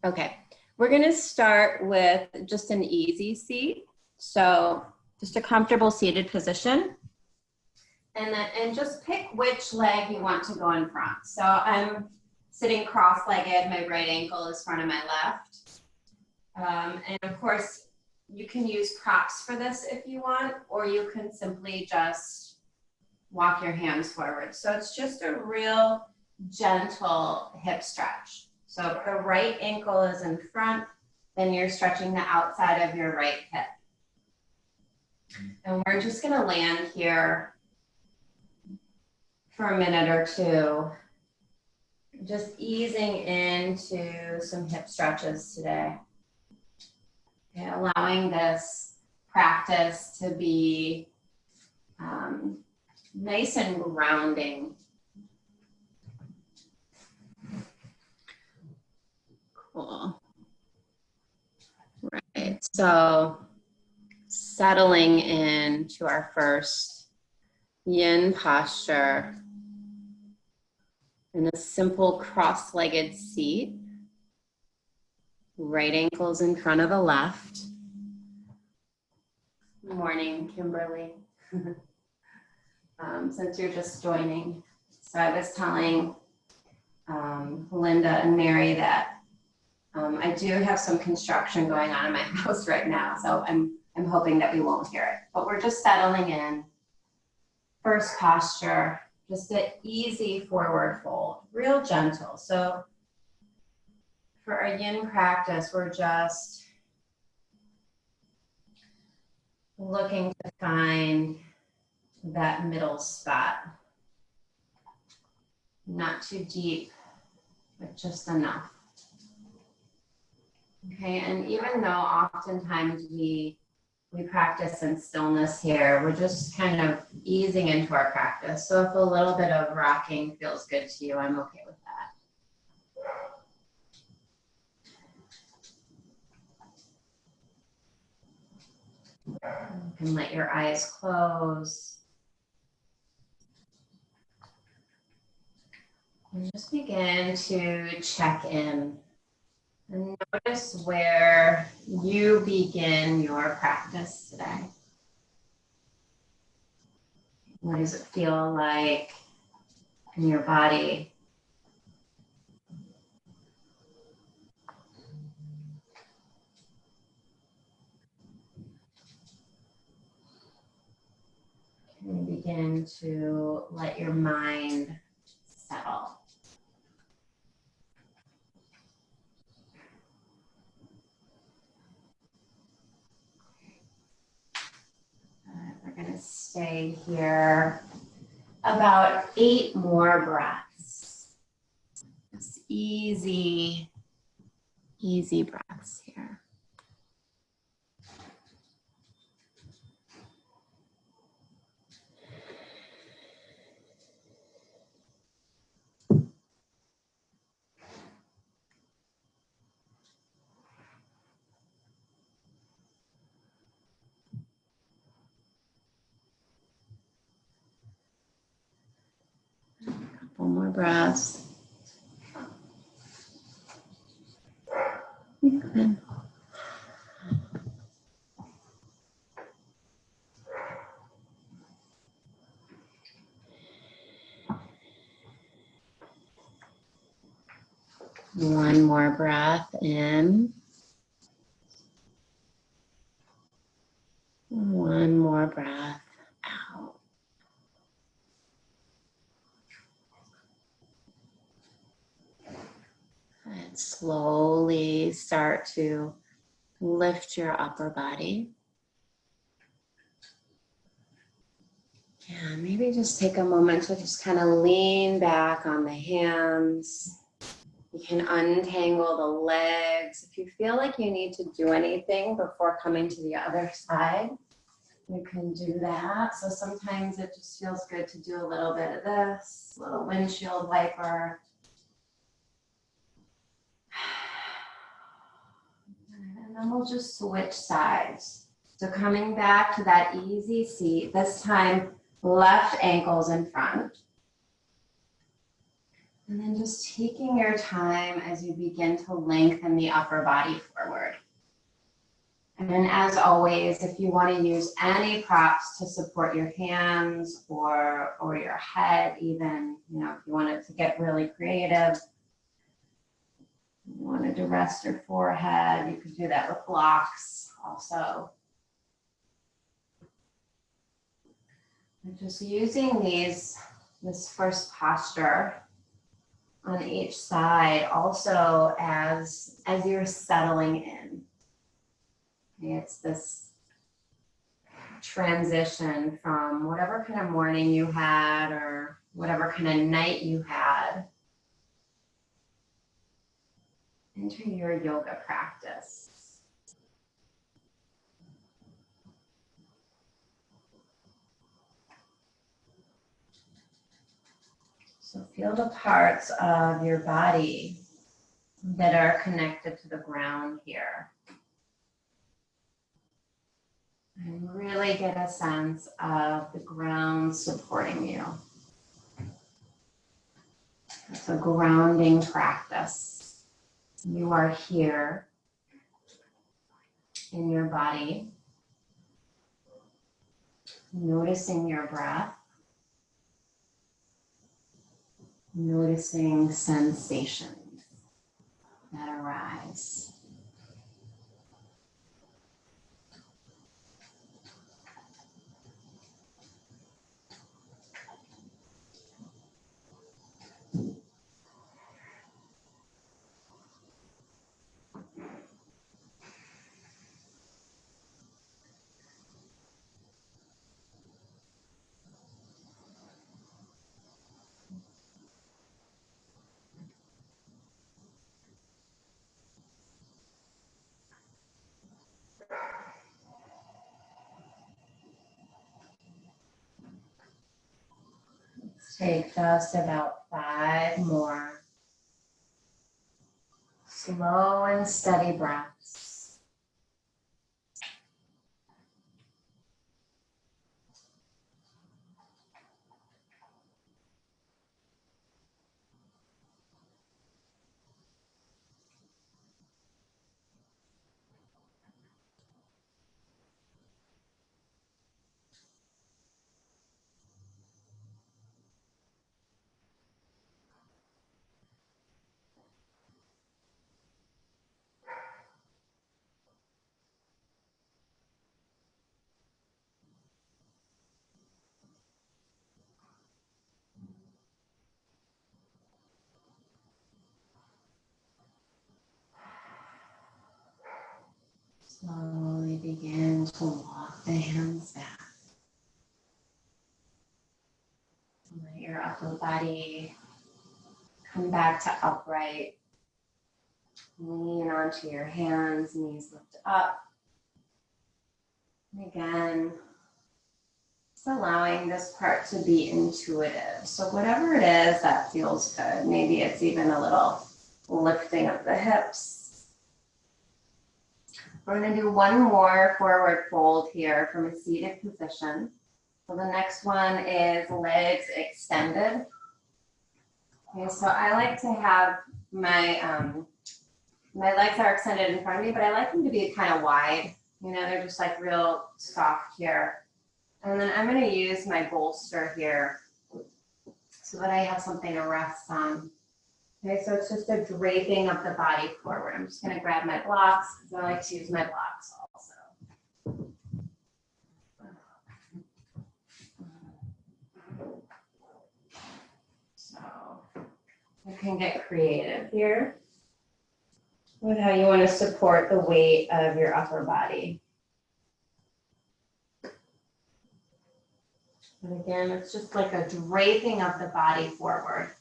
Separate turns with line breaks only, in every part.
Okay, we're gonna start with just an easy seat. So just a comfortable seated position. And just pick which leg you want to go in front. So I'm sitting cross-legged, my right ankle is front of my left. And of course, you can use props for this if you want, or you can simply just walk your hands forward. So it's just a real gentle hip stretch. So if the right ankle is in front, then you're stretching the outside of your right hip. And we're just gonna land here for a minute or two, just easing into some hip stretches today. Okay, allowing this practice to be nice and grounding. Cool. Right, so settling into our first yin posture in a simple cross-legged seat. Right ankle's in front of the left. Good morning, Kimberly. Since you're just joining. So I was telling Linda and Mary that I do have some construction going on in my house right now, so I'm hoping that we won't hear it. But we're just settling in. First posture, just an easy forward fold, real gentle. So for our yin practice, we're just looking to find that middle spot. Not too deep, but just enough. Okay, and even though oftentimes we practice in stillness here, we're just kind of easing into our practice. So if a little bit of rocking feels good to you, I'm okay with that. You can let your eyes close. And just begin to check in. And notice where you begin your practice today. What does it feel like in your body? Can you begin to let your mind settle? We're going to stay here about 8 more breaths. Just easy breaths here. Couple more breaths. Okay. One more breath in. One more breath out. And slowly start to lift your upper body. Yeah, maybe just take a moment to just kind of lean back on the hands. You can untangle the legs. If you feel like you need to do anything before coming to the other side, you can do that. So sometimes it just feels good to do a little bit of this, little windshield wiper. And then we'll just switch sides. So coming back to that easy seat, this time left ankle's in front. And then just taking your time as you begin to lengthen the upper body forward. And as always, if you want to use any props to support your hands or your head, even, if you wanted to get really creative, you wanted to rest your forehead, you could do that with blocks also. And just using this first posture on each side also as you're settling in. It's this transition from whatever kind of morning you had or whatever kind of night you had into your yoga practice. So feel the parts of your body that are connected to the ground here. And really get a sense of the ground supporting you. It's a grounding practice. You are here in your body, noticing your breath, noticing sensations that arise. Let's take just about 5 more slow and steady breaths. Slowly begin to walk the hands back. Let your upper body come back to upright. Lean onto your hands, knees lift up. And again, just allowing this part to be intuitive. So whatever it is that feels good, maybe it's even a little lifting of the hips. We're going to do one more forward fold here from a seated position. So the next one is legs extended. Okay, so I like to have my legs are extended in front of me, but I like them to be kind of wide. They're just like real soft here. And then I'm going to use my bolster here so that I have something to rest on. Okay, so it's just a draping of the body forward. I'm just going to grab my blocks because I like to use my blocks also. So you can get creative here with how you want to support the weight of your upper body. And again, it's just like a draping of the body forward.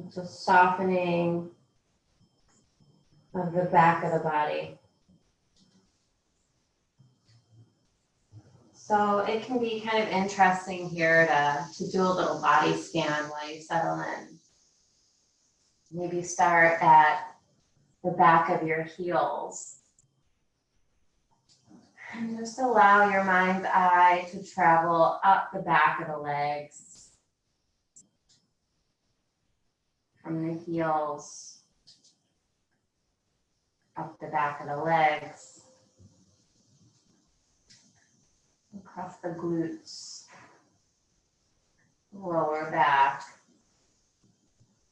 It's a softening of the back of the body. So it can be kind of interesting here to do a little body scan while you settle in. Maybe start at the back of your heels. And just allow your mind's eye to travel up the back of the legs, from the heels up the back of the legs, across the glutes, lower back,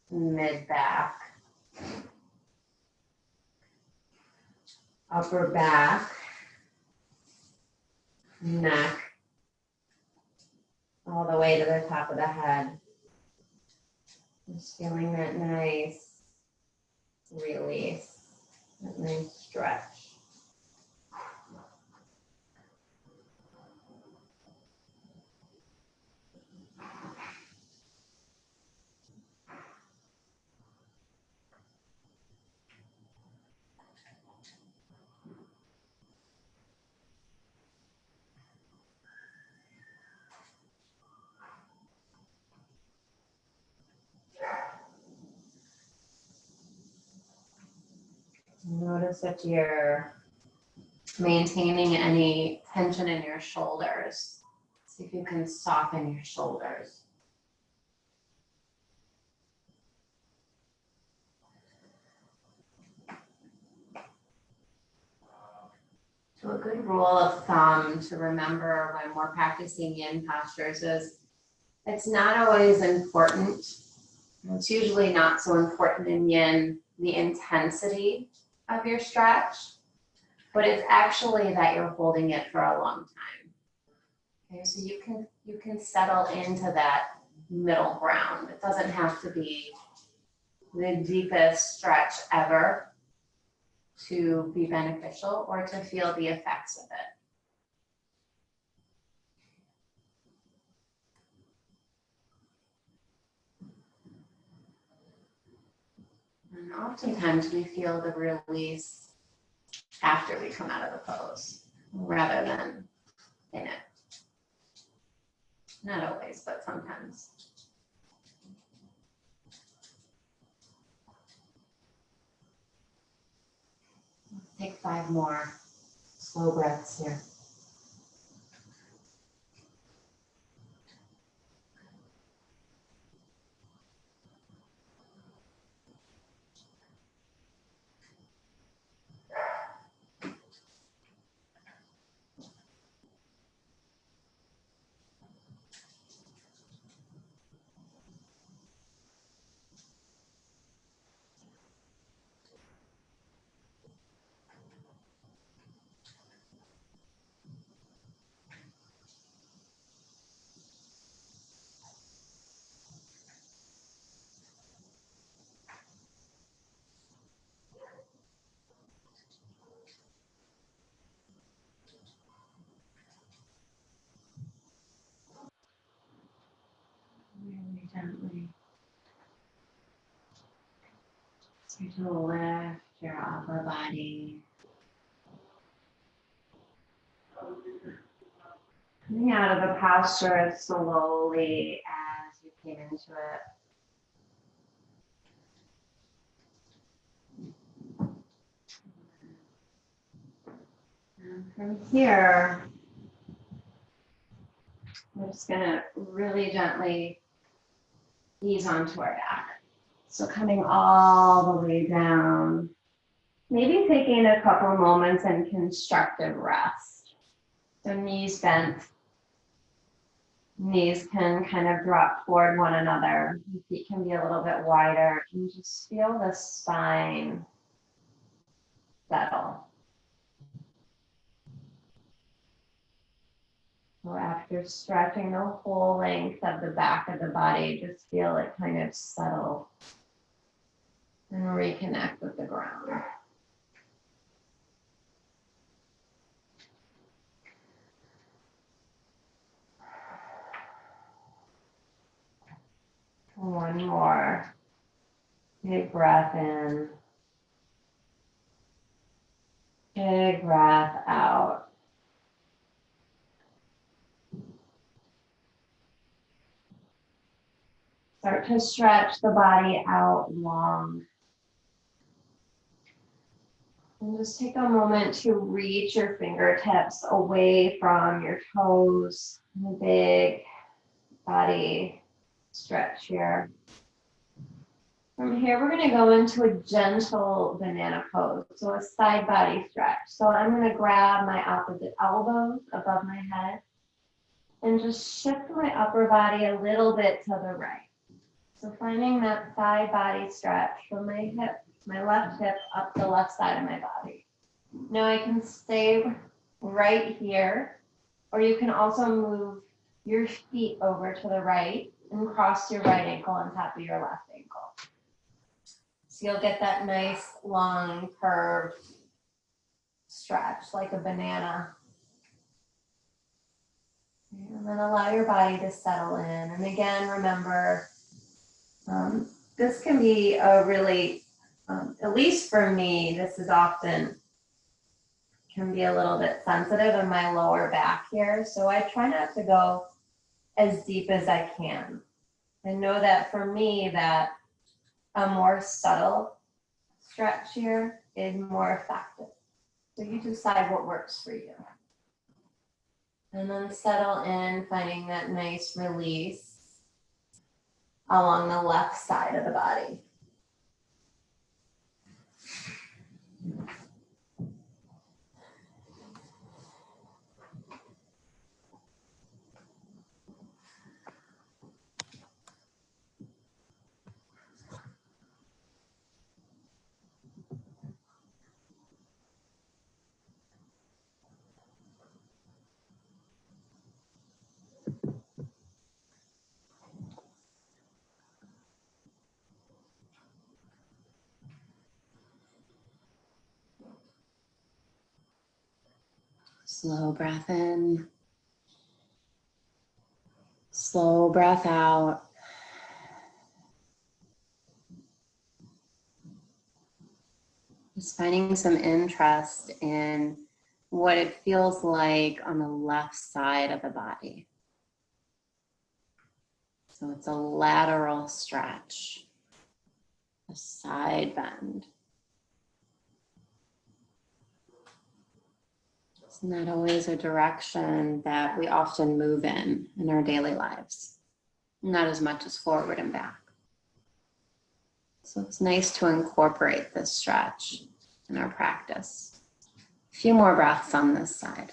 mid back, upper back, neck, all the way to the top of the head. Just feeling that nice release, that nice stretch. Notice if you're maintaining any tension in your shoulders. See if you can soften your shoulders. So a good rule of thumb to remember when we're practicing yin postures is it's not always important. It's usually not so important in yin, the intensity of your stretch, but it's actually that you're holding it for a long time. Okay, so you can settle into that middle ground. It doesn't have to be the deepest stretch ever to be beneficial or to feel the effects of it. And oftentimes we feel the release after we come out of the pose rather than in it. Not always, but sometimes. Let's take 5 more slow breaths here. Really gently start to lift your upper body. Coming out of the posture as slowly as you came into it. And from here, we're just going to really gently ease onto our back. So coming all the way down, maybe taking a couple moments in constructive rest. So knees bent. Knees can kind of drop toward one another. The feet can be a little bit wider. And just feel the spine settle. So after stretching the whole length of the back of the body, just feel it kind of settle and reconnect with the ground. One more. Big breath in. Big breath out. Start to stretch the body out long. And just take a moment to reach your fingertips away from your toes. Big body stretch here. From here, we're gonna go into a gentle banana pose, so a side body stretch. So I'm gonna grab my opposite elbows above my head and just shift my upper body a little bit to the right. So finding that side body stretch from my hip, my left hip up the left side of my body. Now I can stay right here, or you can also move your feet over to the right and cross your right ankle on top of your left ankle. So you'll get that nice long curved stretch like a banana. And then allow your body to settle in. And again, remember, this can be a really, at least for me, this is often can be a little bit sensitive in my lower back here. So I try not to go as deep as I can. And know that for me, that a more subtle stretch here is more effective. So you decide what works for you. And then settle in, finding that nice release along the left side of the body. Slow breath in, slow breath out. Just finding some interest in what it feels like on the left side of the body. So it's a lateral stretch, a side bend. It's not always a direction that we often move in our daily lives, not as much as forward and back. So it's nice to incorporate this stretch in our practice. A few more breaths on this side.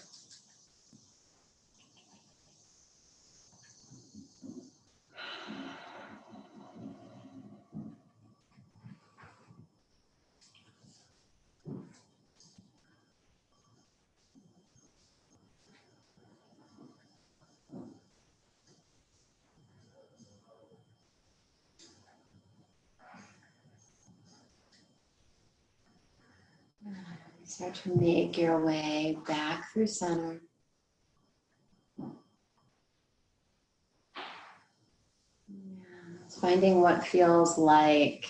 Start to make your way back through center. Finding what feels like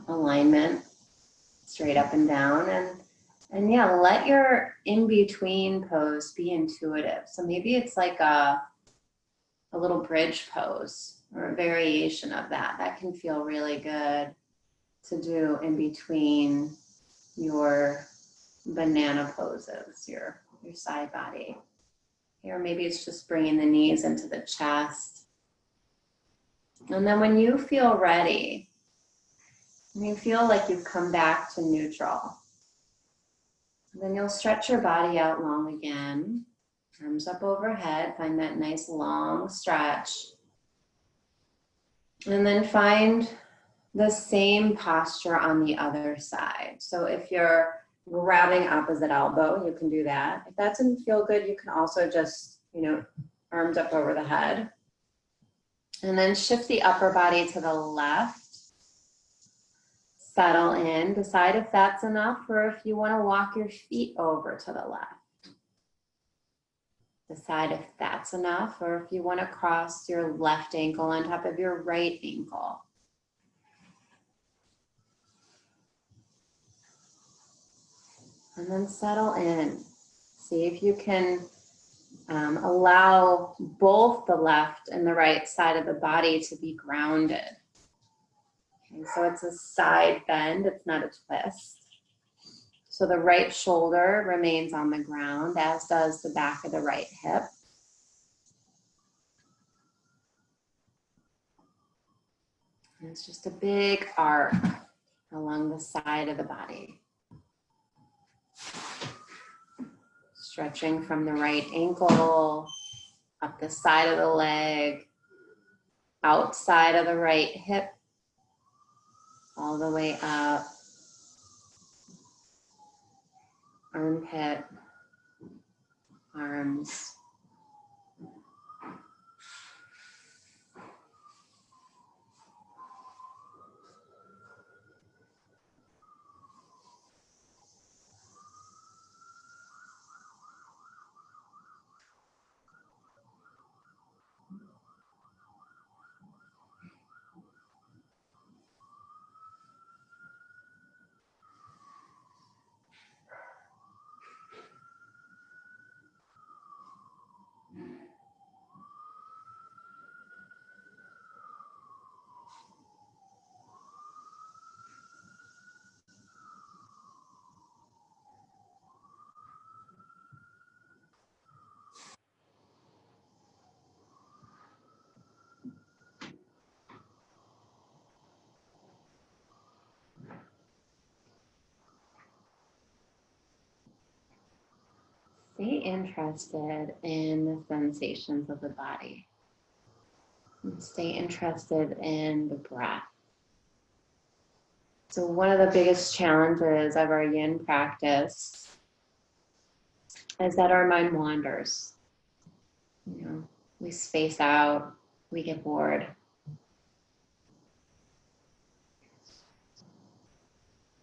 alignment, straight up and down. And yeah, let your in-between pose be intuitive. So maybe it's like a little bridge pose or a variation of that. That can feel really good to do in between your banana poses, your side body. Here, maybe it's just bringing the knees into the chest. And then when you feel ready, and you feel like you've come back to neutral, then you'll stretch your body out long again. Arms up overhead, find that nice long stretch. And then find the same posture on the other side. So if you're grabbing opposite elbow, you can do that. If that doesn't feel good, you can also just, arms up over the head. And then shift the upper body to the left. Settle in, decide if that's enough or if you want to walk your feet over to the left. Decide if that's enough or if you want to cross your left ankle on top of your right ankle. And then settle in. See if you can allow both the left and the right side of the body to be grounded. Okay, so it's a side bend, it's not a twist. So the right shoulder remains on the ground, as does the back of the right hip. And it's just a big arc along the side of the body. Stretching from the right ankle, up the side of the leg, outside of the right hip, all the way up, armpit, arms. Stay interested in the sensations of the body. And stay interested in the breath. So one of the biggest challenges of our yin practice is that our mind wanders. You know, we space out, we get bored.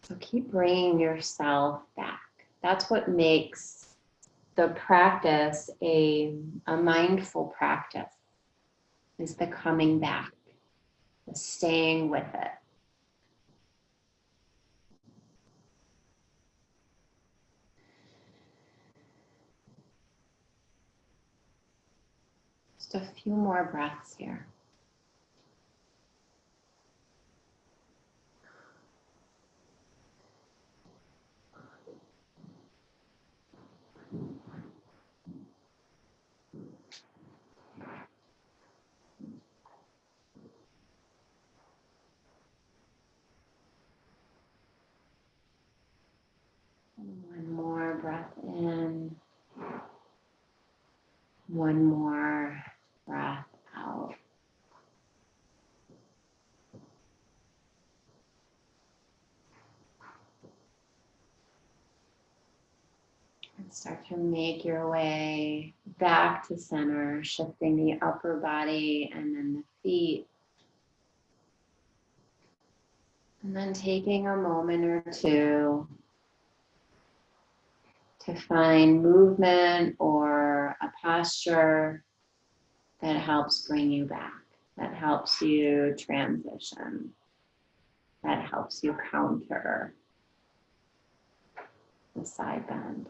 So keep bringing yourself back. That's what makes the practice a mindful practice, is the coming back, the staying with it. Just a few more breaths here. One more breath in. One more breath out. And start to make your way back to center, shifting the upper body and then the feet. And then taking a moment or two to find movement or a posture that helps bring you back, that helps you transition, that helps you counter the side bend.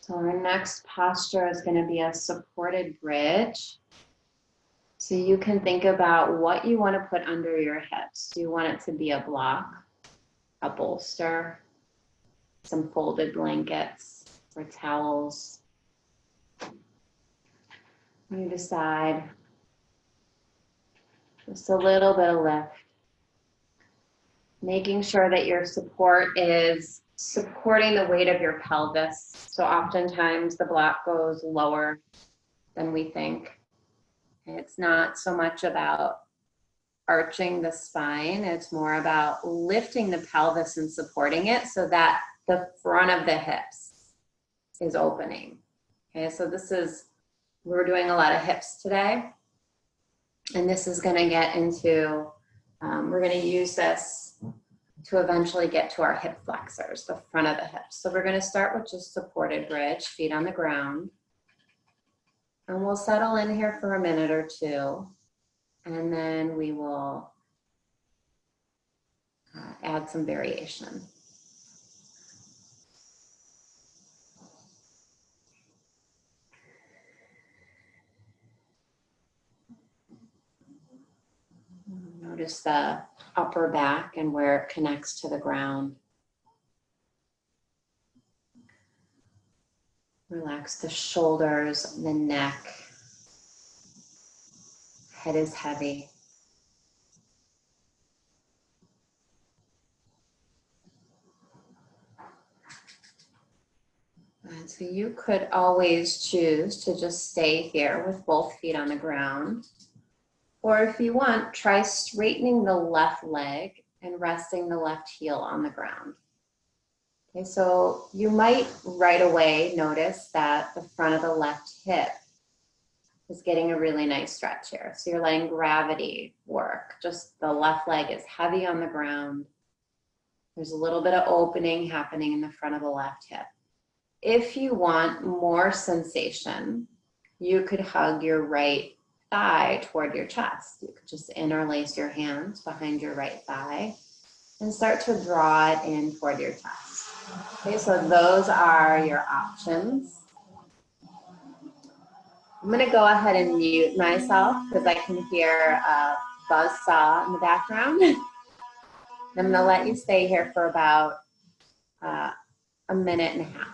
So our next posture is going to be a supported bridge. So you can think about what you want to put under your hips. Do you want it to be a block, a bolster, some folded blankets or towels? You decide. Just a little bit of lift. Making sure that your support is supporting the weight of your pelvis. So oftentimes the block goes lower than we think. It's not so much about arching the spine. It's more about lifting the pelvis and supporting it so that the front of the hips is opening. Okay, so we're doing a lot of hips today. And this is going to get into, we're going to use this to eventually get to our hip flexors, the front of the hips. So we're going to start with just supported bridge, feet on the ground. And we'll settle in here for a minute or two. And then we will add some variation. Notice the upper back and where it connects to the ground. Relax the shoulders, the neck. Head is heavy. And so you could always choose to just stay here with both feet on the ground. Or if you want, try straightening the left leg and resting the left heel on the ground. Okay, so you might right away notice that the front of the left hip is getting a really nice stretch here. So you're letting gravity work. Just the left leg is heavy on the ground. There's a little bit of opening happening in the front of the left hip. If you want more sensation, you could hug your right thigh toward your chest. You could just interlace your hands behind your right thigh and start to draw it in toward your chest. Okay, so those are your options. I'm gonna go ahead and mute myself because I can hear a buzzsaw in the background. I'm gonna let you stay here for about a minute and a half.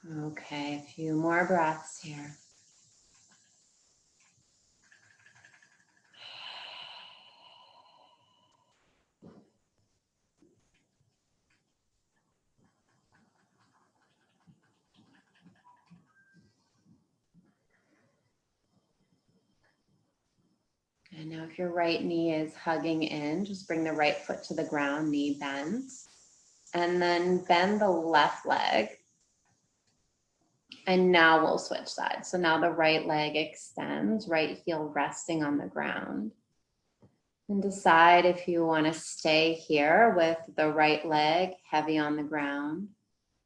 Okay, a few more breaths here. And now if your right knee is hugging in, just bring the right foot to the ground, knee bends. And then bend the left leg. And now we'll switch sides. So now the right leg extends, right heel resting on the ground. And decide if you want to stay here with the right leg heavy on the ground,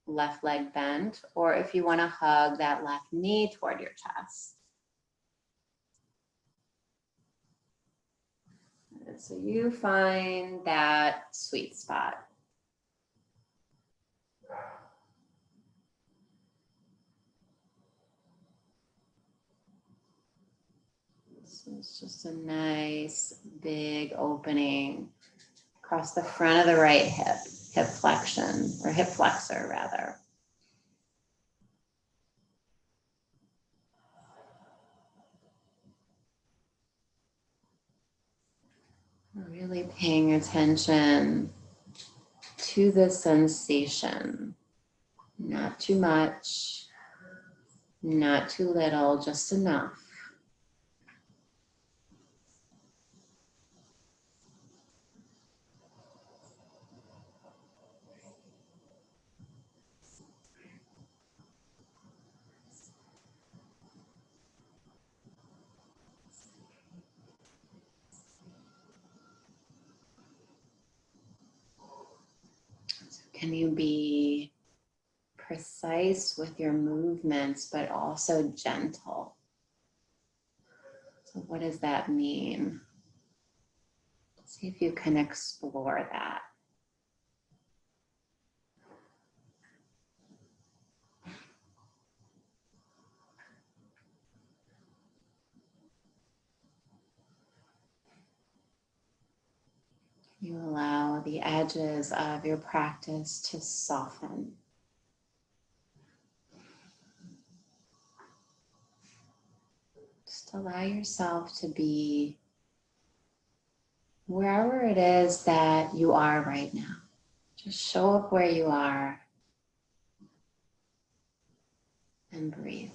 left leg bent, or if you want to hug that left knee toward your chest. So you find that sweet spot. So it's just a nice big opening across the front of the right hip, hip flexion, or hip flexor rather. Really paying attention to the sensation. Not too much, not too little, just enough. So can you be precise with your movements, but also gentle? So what does that mean? See if you can explore that. You allow the edges of your practice to soften. Just allow yourself to be wherever it is that you are right now. Just show up where you are. and breathe.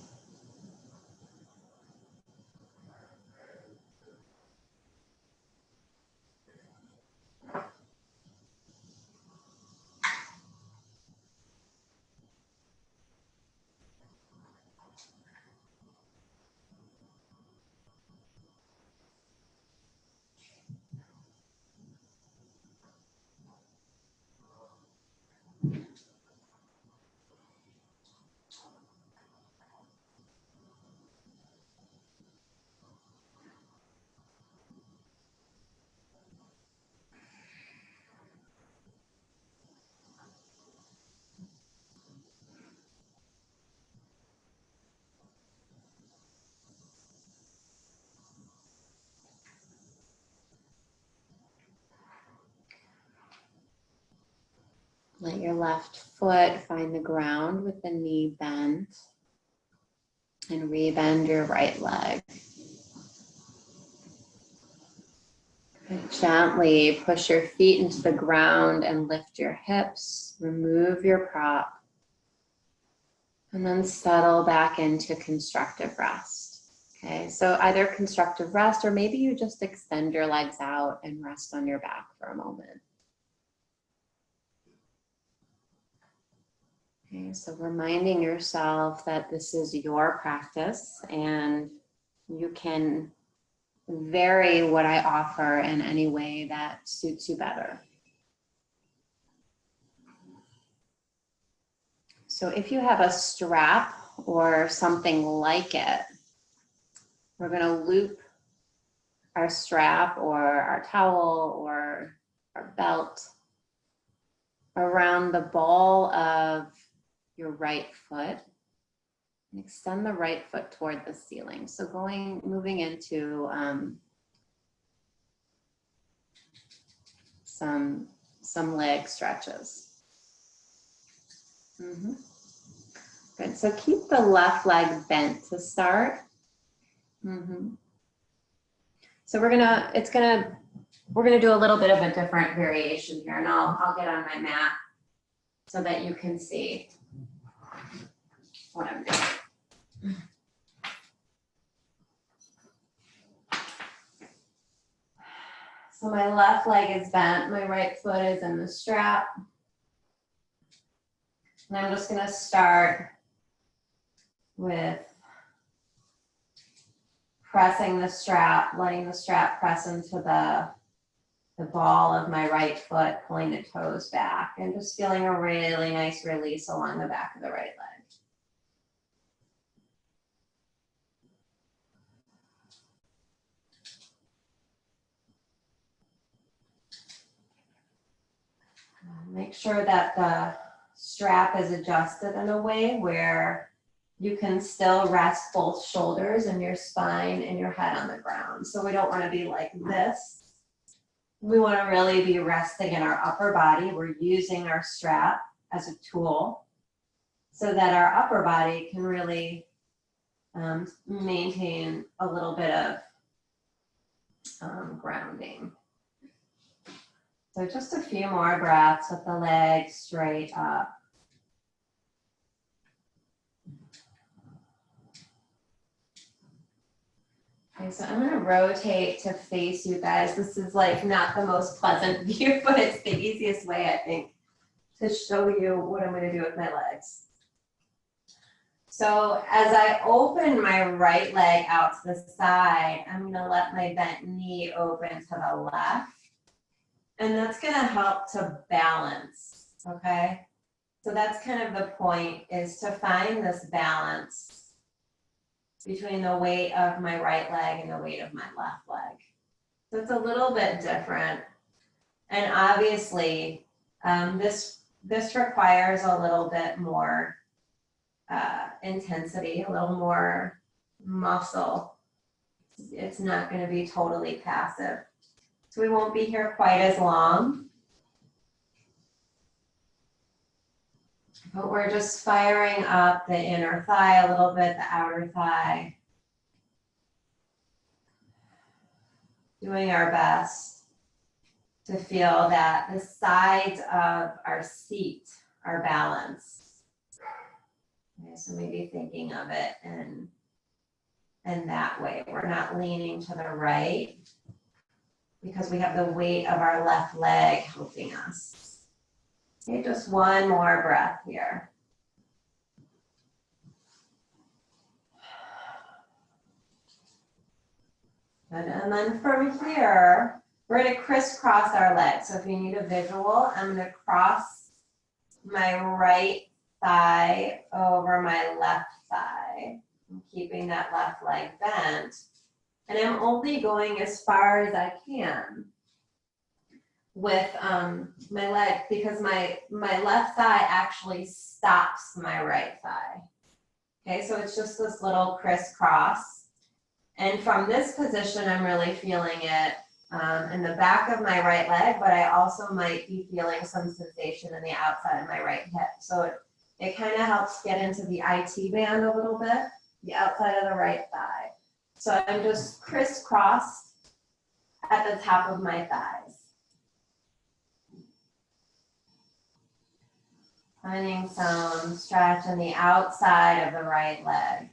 Let your left foot find the ground with the knee bent, and rebend your right leg. And gently push your feet into the ground and lift your hips, remove your prop, and then settle back into constructive rest. Okay, so either constructive rest, or maybe you just extend your legs out and rest on your back for a moment. Okay, so reminding yourself that this is your practice and you can vary what I offer in any way that suits you better. So if you have a strap or something like it, we're going to loop our strap or our towel or our belt around the ball of your right foot and extend the right foot toward the ceiling. So moving into some leg stretches. Good. So keep the left leg bent to start. So we're gonna do a little bit of a different variation here, and I'll get on my mat so that you can see what I'm doing. So my left leg is bent, my right foot is in the strap. And I'm just gonna start with pressing the strap, letting the strap press into the ball of my right foot, pulling the toes back, and just feeling a really nice release along the back of the right leg. Make sure that the strap is adjusted in a way where you can still rest both shoulders and your spine and your head on the ground. So we don't want to be like this. We want to really be resting in our upper body. We're using our strap as a tool so that our upper body can really maintain a little bit of grounding. So just a few more breaths with the legs straight up. Okay, so I'm gonna rotate to face you guys. This is like not the most pleasant view, but it's the easiest way, I think, to show you what I'm gonna do with my legs. So as I open my right leg out to the side, I'm gonna let my bent knee open to the left. And that's gonna help to balance, okay? So that's kind of the point, is to find this balance between the weight of my right leg and the weight of my left leg. So it's a little bit different. And obviously, this requires a little bit more intensity, a little more muscle. It's not gonna be totally passive. So we won't be here quite as long. But we're just firing up the inner thigh a little bit, the outer thigh. Doing our best to feel that the sides of our seat are balanced. Okay, so maybe thinking of it in that way. We're not leaning to the right because we have the weight of our left leg helping us. Okay, just one more breath here. Good. And then from here, we're going to crisscross our legs. So if you need a visual, I'm going to cross my right thigh over my left thigh. I'm keeping that left leg bent. And I'm only going as far as I can with my leg because my left thigh actually stops my right thigh. Okay, so it's just this little crisscross. And from this position, I'm really feeling it in the back of my right leg, but I also might be feeling some sensation in the outside of my right hip. So it kind of helps get into the IT band a little bit, the outside of the right thigh. So I'm just crisscrossed at the top of my thighs. Finding some stretch in the outside of the right leg.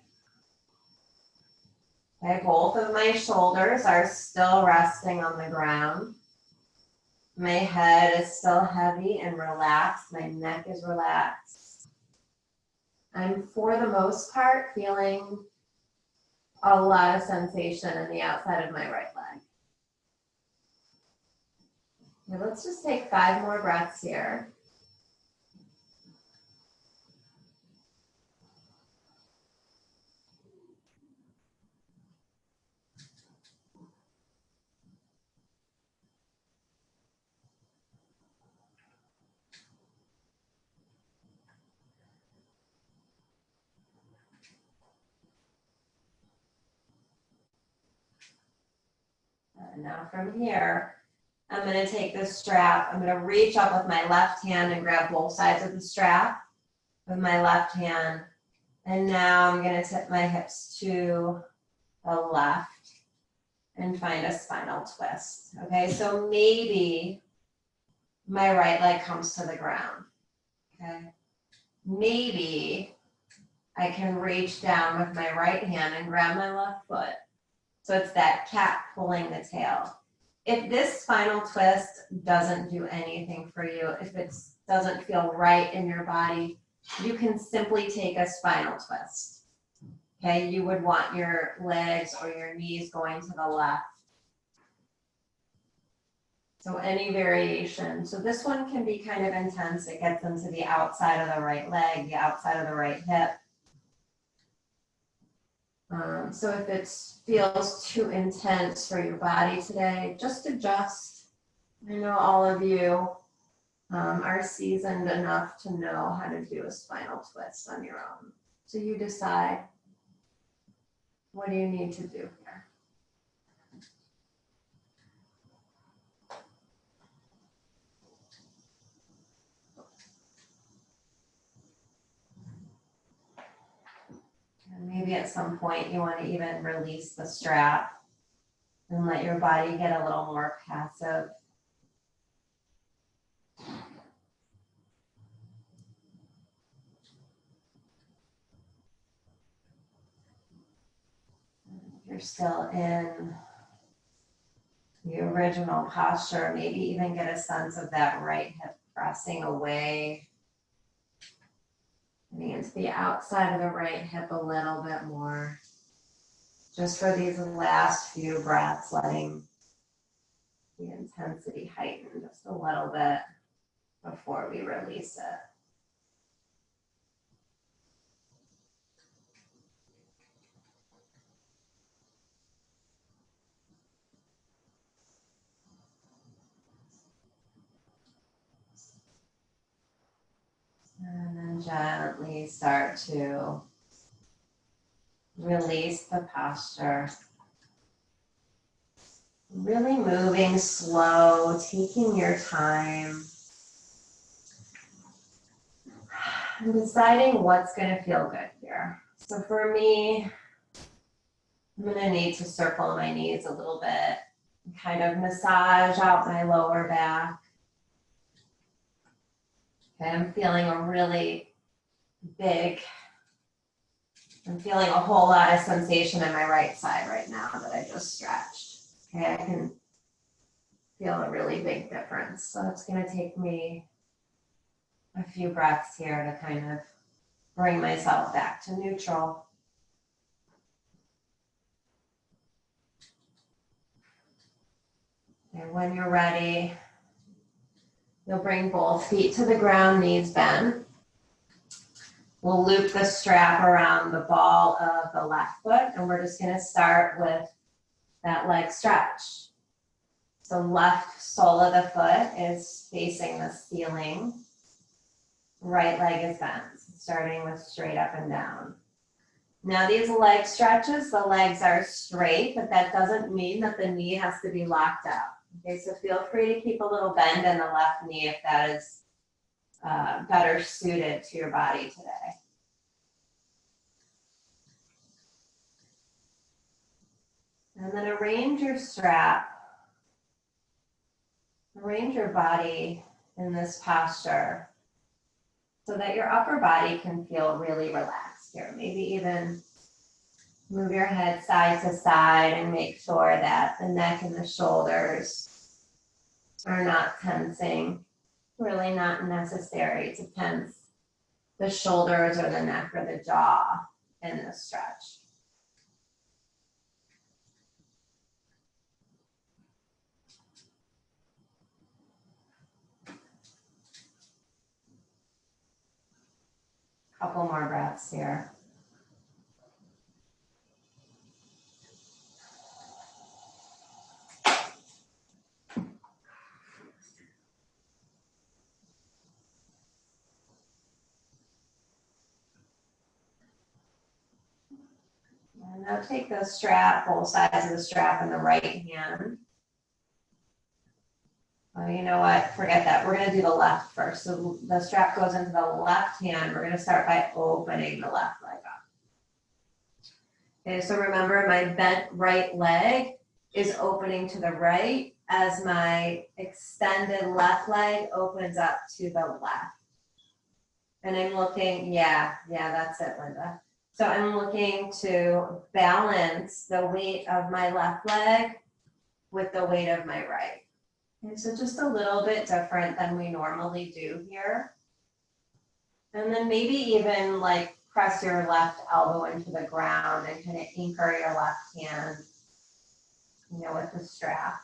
Okay, both of my shoulders are still resting on the ground. My head is still heavy and relaxed. My neck is relaxed. I'm, for the most part, feeling a lot of sensation in the outside of my right leg. Okay, let's just take 5 more breaths here. And now from here, I'm going to take this strap. I'm going to reach up with my left hand and grab both sides of the strap with my left hand. And now I'm going to tip my hips to the left and find a spinal twist. Okay, so maybe my right leg comes to the ground. Okay, maybe I can reach down with my right hand and grab my left foot. So it's that cat pulling the tail. If this spinal twist doesn't do anything for you, if it doesn't feel right in your body, you can simply take a spinal twist. Okay, you would want your legs or your knees going to the left. So any variation. So this one can be kind of intense. It gets into the outside of the right leg, the outside of the right hip. So if it feels too intense for your body today, just adjust. I know all of you are seasoned enough to know how to do a spinal twist on your own. So you decide, what do you need to do here? And maybe at some point you want to even release the strap and let your body get a little more passive. If you're still in the original posture, maybe even get a sense of that right hip pressing away, getting into the outside of the right hip a little bit more. Just for these last few breaths, letting the intensity heighten just a little bit before we release it. And then gently start to release the posture. Really moving slow, taking your time. And deciding what's going to feel good here. So for me, I'm going to need to circle my knees a little bit, and kind of massage out my lower back. Okay, I'm feeling a really big I'm feeling a whole lot of sensation in my right side right now that I just stretched. Okay, I can feel a really big difference. So it's going to take me a few breaths here to kind of bring myself back to neutral. And when you're ready, you'll bring both feet to the ground, knees bent. We'll loop the strap around the ball of the left foot, and we're just going to start with that leg stretch. So left sole of the foot is facing the ceiling. Right leg is bent, starting with straight up and down. Now these leg stretches, the legs are straight, but that doesn't mean that the knee has to be locked out. Okay, so feel free to keep a little bend in the left knee if that is better suited to your body today. And then arrange your strap, arrange your body in this posture so that your upper body can feel really relaxed here. Maybe even move your head side to side and make sure that the neck and the shoulders are not tensing. Really not necessary to tense the shoulders or the neck or the jaw in this stretch. Couple more breaths here. And now take the strap, both sides of the strap in the right hand. Oh, you know what? Forget that. We're going to do the left first. So the strap goes into the left hand. We're going to start by opening the left leg up. Okay, so remember my bent right leg is opening to the right as my extended left leg opens up to the left. And I'm looking, yeah, that's it, Linda. So I'm looking to balance the weight of my left leg with the weight of my right. And so just a little bit different than we normally do here. And then maybe even like press your left elbow into the ground and kind of anchor your left hand, with the strap.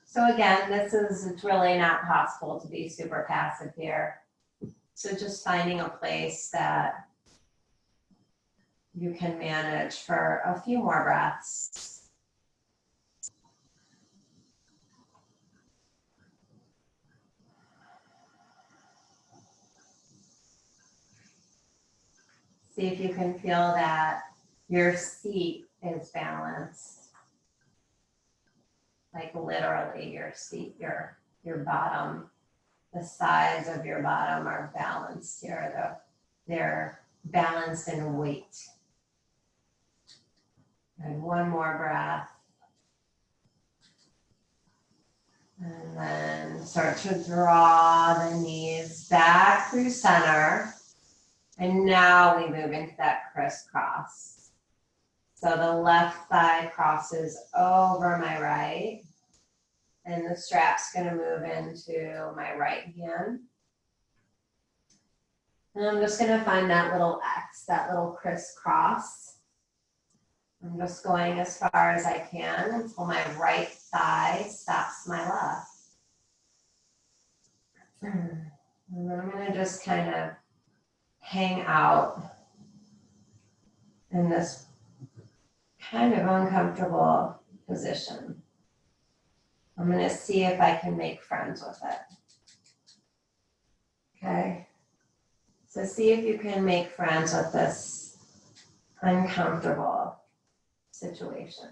So again, it's really not possible to be super passive here. So just finding a place that you can manage for a few more breaths. See if you can feel that your seat is balanced. Like literally your seat, your bottom, the sides of your bottom are balanced here. They're balanced in weight. And one more breath. And then start to draw the knees back through center. And now we move into that crisscross. So the left thigh crosses over my right. And the strap's going to move into my right hand. And I'm just going to find that little X, that little crisscross. I'm just going as far as I can until my right thigh stops my left. And then I'm going to just kind of hang out in this kind of uncomfortable position. I'm going to see if I can make friends with it. Okay. So see if you can make friends with this uncomfortable situation.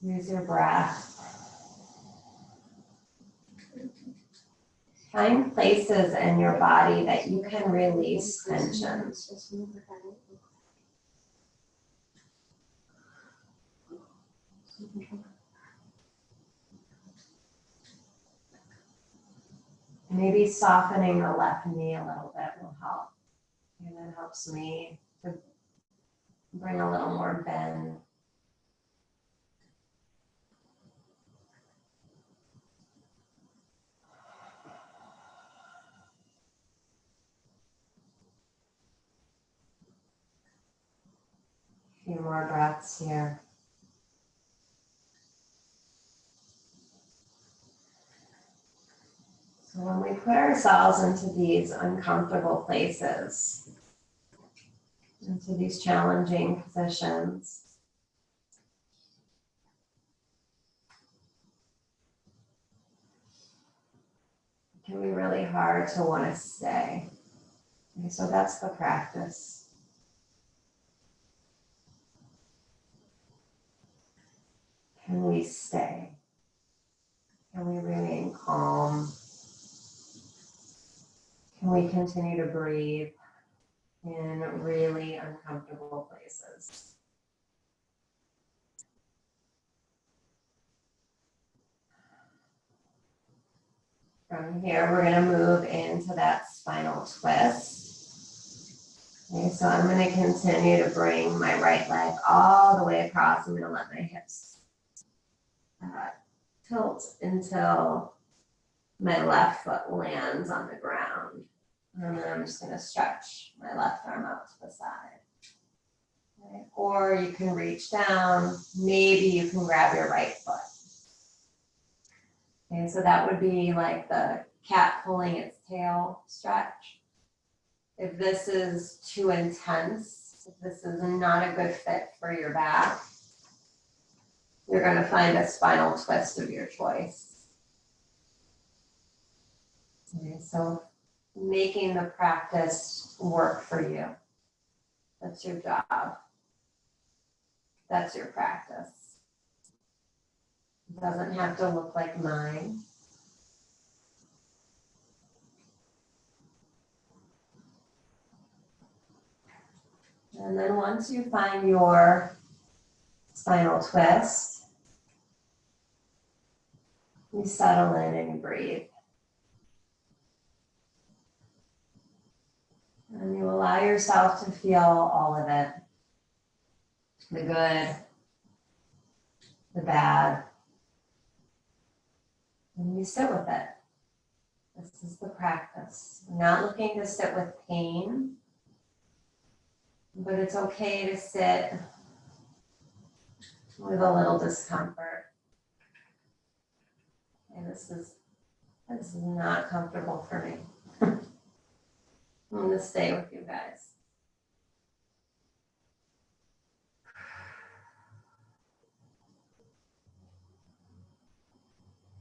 Use your breath. Find places in your body that you can release tension.
Maybe softening the left knee a little bit will help. And that helps me to bring a little more bend. A few more breaths here. So when we put ourselves into these uncomfortable places, into these challenging positions, it can be really hard to want to stay. Okay, so that's the practice. Can we stay? Can we remain calm? Can we continue to breathe in really uncomfortable places? From here, we're going to move into that spinal twist. Okay, so I'm going to continue to bring my right leg all the way across. I'm going to let my hips tilt until my left foot lands on the ground. And then I'm just going to stretch my left arm out to the side. Okay. Or you can reach down. Maybe you can grab your right foot. Okay, so that would be like the cat pulling its tail stretch. If this is too intense, if this is not a good fit for your back, you're going to find a spinal twist of your choice. Okay, so making the practice work for you. That's your job. That's your practice. It doesn't have to look like mine. And then once you find your spinal twist, you settle in and you breathe. And you allow yourself to feel all of it. The good, the bad. And you sit with it. This is the practice. We're not looking to sit with pain, but it's okay to sit with a little discomfort. And this is not comfortable for me. I'm going to stay with you guys.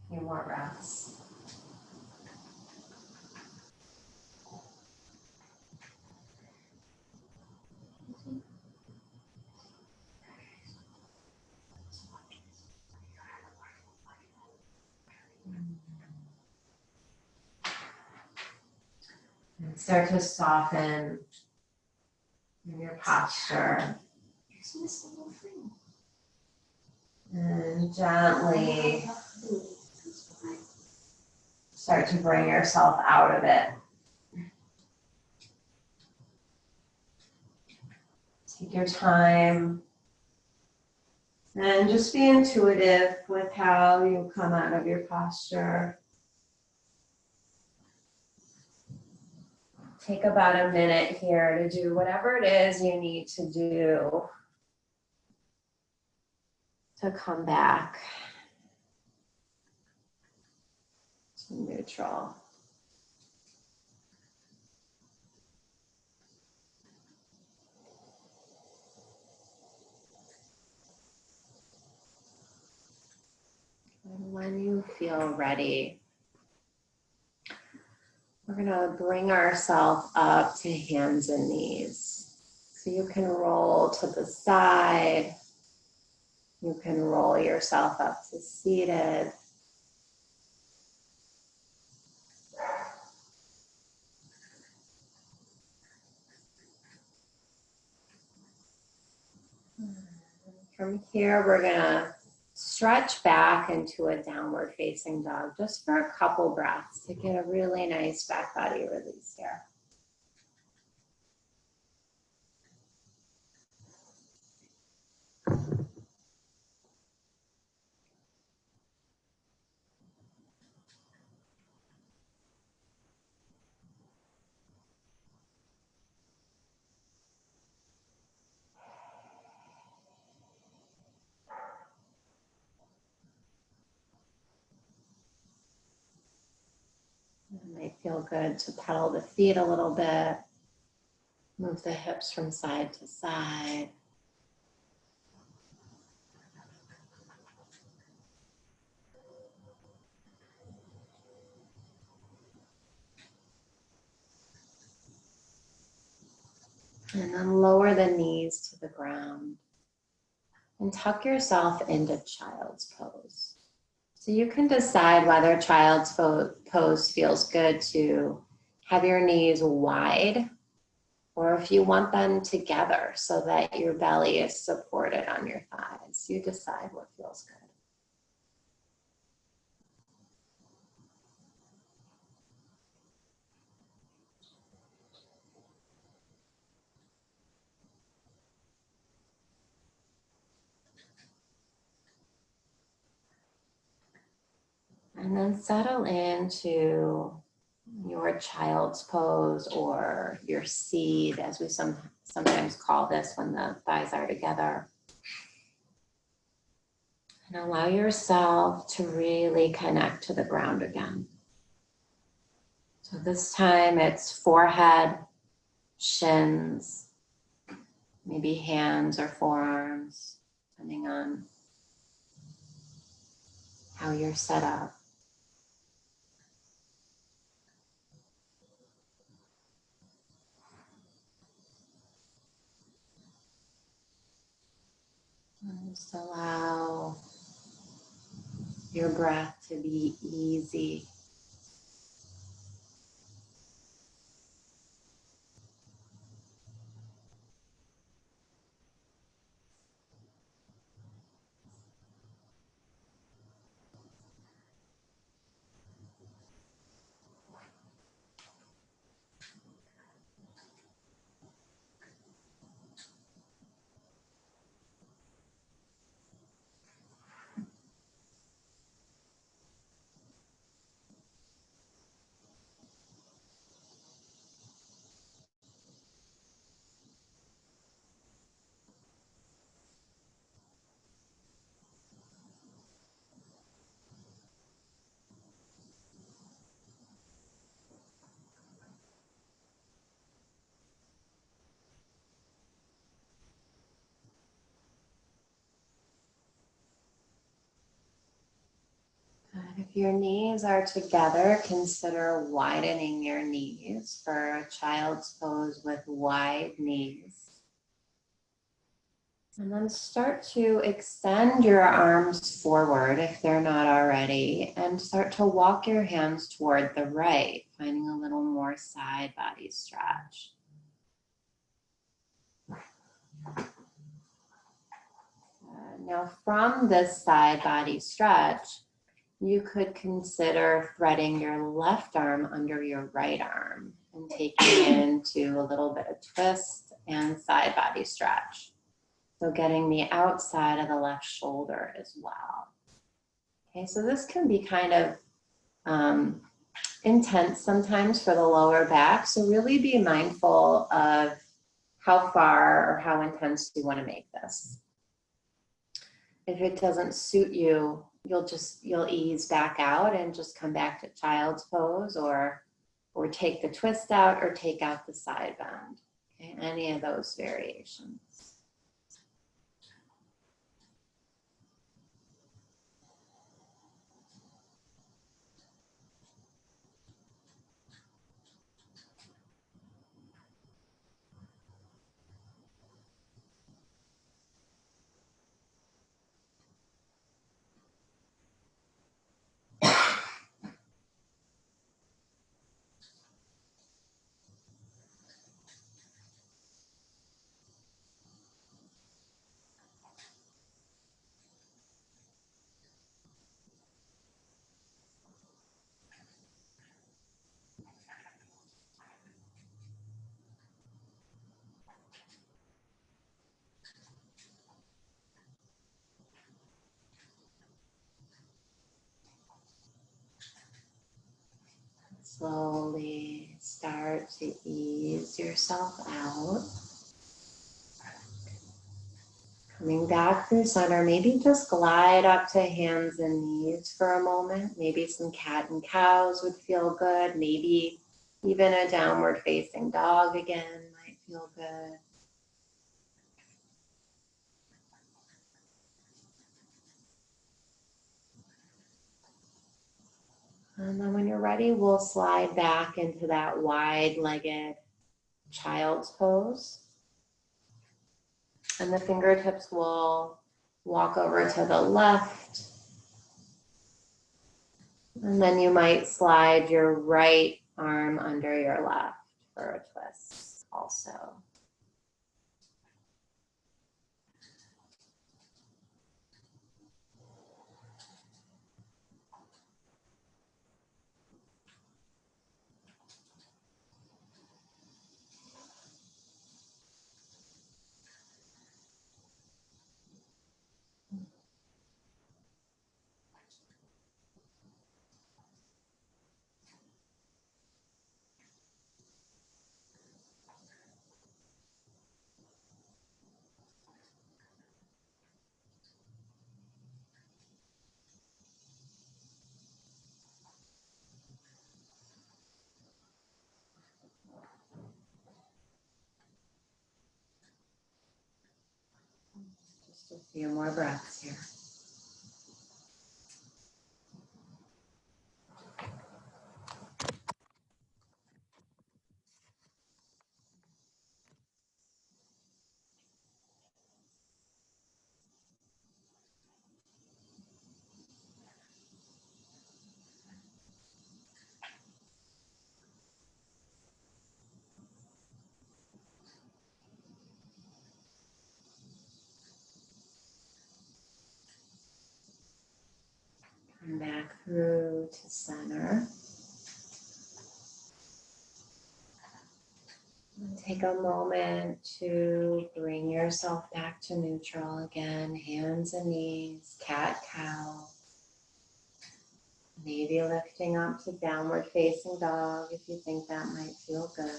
A few more breaths. And start to soften in your posture. And gently start to bring yourself out of it. Take your time and just be intuitive with how you come out of your posture. Take about a minute here to do whatever it is you need to do to come back to neutral. And when you feel ready, we're going to bring ourselves up to hands and knees. So you can roll to the side. You can roll yourself up to seated. From here, we're going to
stretch back into a downward facing dog just for a couple breaths to get a really nice back body release here. It might feel good to pedal the feet a little bit, move the hips from side to side. And then lower the knees to the ground and tuck yourself into child's pose. So you can decide whether child's pose feels good to have your knees wide or if you want them together so that your belly is supported on your thighs. You decide what feels good. And then settle into your child's pose or your seed, as we sometimes call this when the thighs are together. And allow yourself to really connect to the ground again. So this time it's forehead, shins, maybe hands or forearms, depending on how you're set up. And just allow your breath to be easy. If your knees are together, consider widening your knees for a child's pose with wide knees. And then start to extend your arms forward if they're not already, and start to walk your hands toward the right, finding a little more side body stretch. Now from this side body stretch, you could consider threading your left arm under your right arm and taking into a little bit of twist and side body stretch. So getting the outside of the left shoulder as well. Okay, so this can be kind of intense sometimes for the lower back. So really be mindful of how far or how intense you want to make this. If it doesn't suit you, you'll ease back out and just come back to child's pose, or take the twist out or take out the side bend. Okay, any of those variations. slowly start to ease yourself out. Coming back through center, maybe just glide up to hands and knees for a moment. Maybe some cat and cows would feel good. Maybe even a downward facing dog again might feel good. And then when you're ready, we'll slide back into that wide-legged child's pose. And the fingertips will walk over to the left. And then you might slide your right arm under your left for a twist also. Just a few more breaths here. Come back through to center. And take a moment to bring yourself back to neutral again. Hands and knees, cat, cow. Maybe lifting up to downward facing dog if you think that might feel good.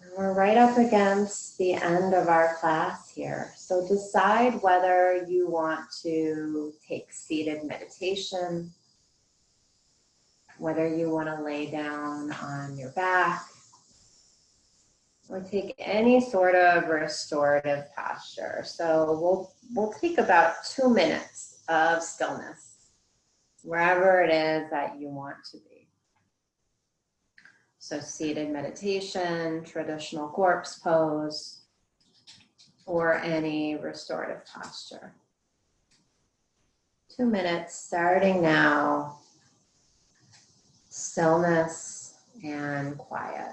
And we're right up against the end of our class here. So decide whether you want to take seated meditation, whether you want to lay down on your back, or take any sort of restorative posture. So we'll take about 2 minutes of stillness, wherever it is that you want to be. So seated meditation, traditional corpse pose, or any restorative posture. 2 minutes starting now. Stillness and quiet.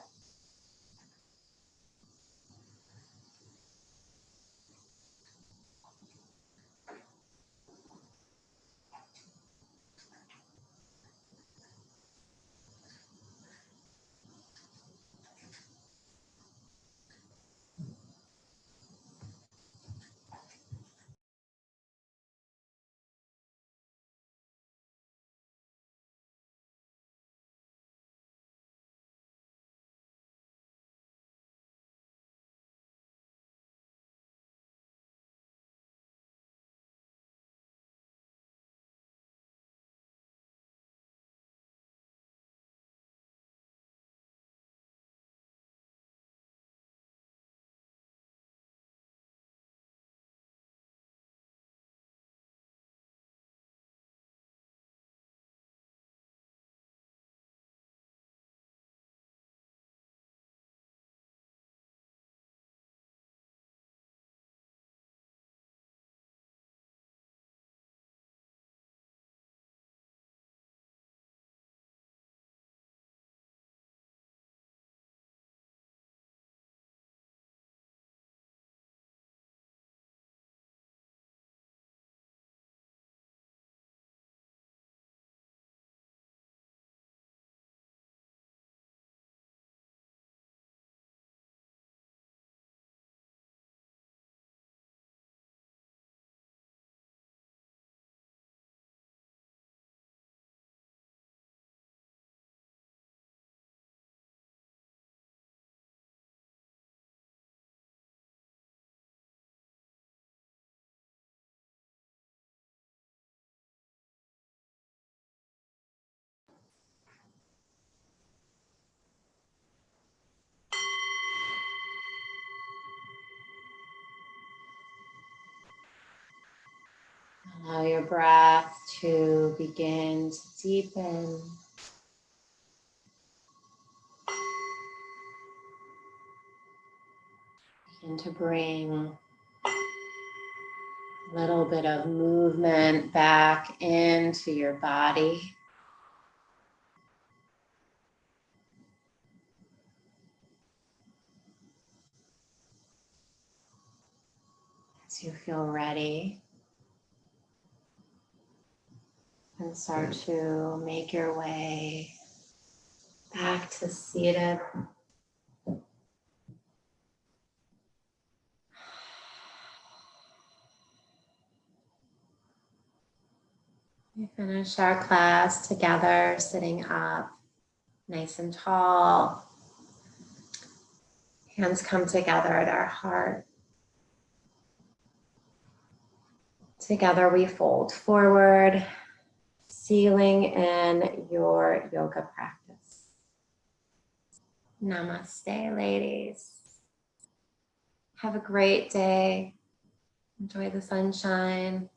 Allow your breath to begin to deepen. Begin to bring a little bit of movement back into your body. As you feel ready, and start to make your way back to seated. We finished our class together, sitting up nice and tall. Hands come together at our heart. Together we fold forward, sealing in your yoga practice. Namaste, ladies. Have a great day. Enjoy the sunshine.